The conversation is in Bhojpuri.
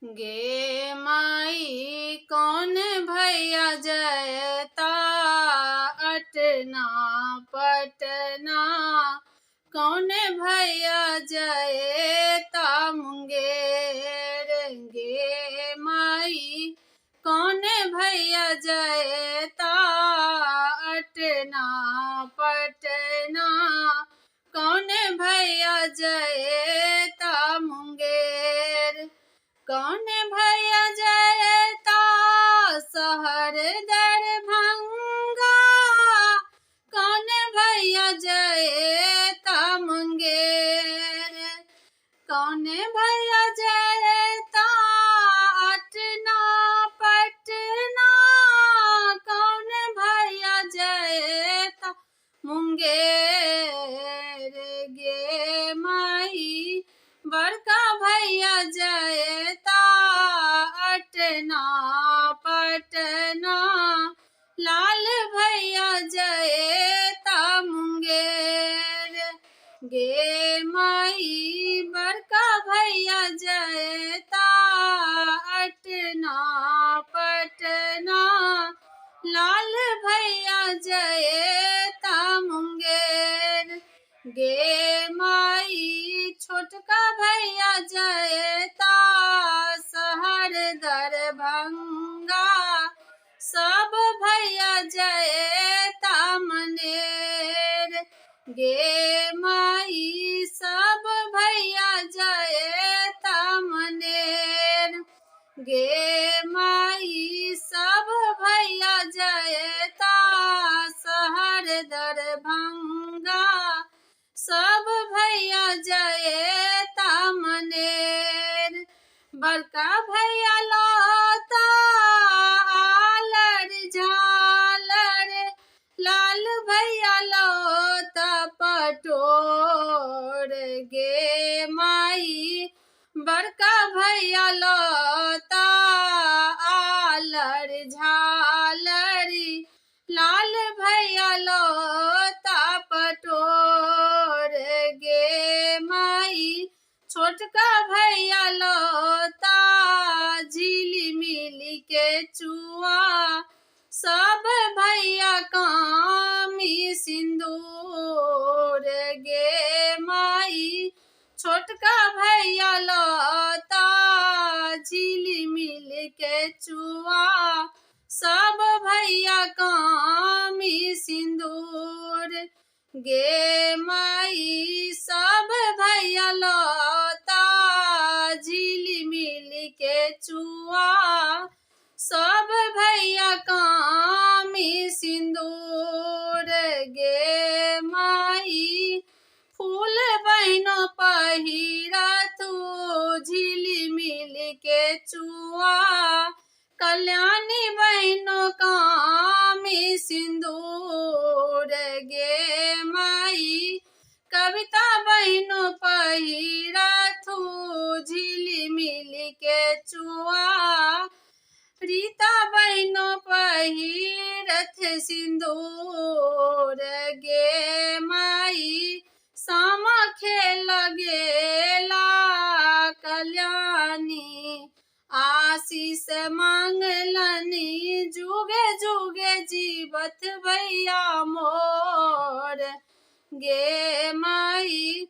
गे माई कौन भैया जयता अटना पटना, कौन भैया जयता मुंगेर। गे माई कौन भैया जयता अटना पटना, कौन भैया जयता मुंगेर। कौन भैया जयता शहर दरभंगा, कौन भैया जयता मुंगेर। कौन भैया जयता अटना पटना, कौन भैया जयता मुंगेर। गे माई बड़का भैया जयता अटना पटना, लाल भैया जयता मुंगेर। गे माई बड़का भैया जयता अटना पटना, लाल भैया जयता मुंगेर। गे माई छोटका भैया जयता शहर दरभंगा, सब भैया जयता मनेर। गे माई सब भैया जयता मनेर। गे माई सब भैया जयता शहर दरभंगा, सब भैया जयता मनेर। बड़का भैया लौता आलर झालर, लाल भैया लौता पटोर। गे माई बड़का भैया लौता आलर झालरी, लाल भैया लौता पटोर। गे माई छोटका भैया लौता झिली मिली के चुआ, सब भैया कामी सिंदूर। गे माई छोटका भैया लौता झिली मिली के चुआ, सब भैया कामी सिंदूर। गे माई सब भैया लौता झिली मिली के चुआ, सब भैया कामी सिंदूर। गे माई फूल बहनों पहिरा तू झिली मिली के चुआ, कल्याणी बहनों कामी सिंदूर। गे माई कविता बहनों पहिरा तू झिली मिली के चुआ, रीता बहनों पहिरथ सिंदूर। गे माई सामा खेल गेला कल्याणी, आशीष मांगलनी जुगे जुगे जीवत भैया मोर। गे माई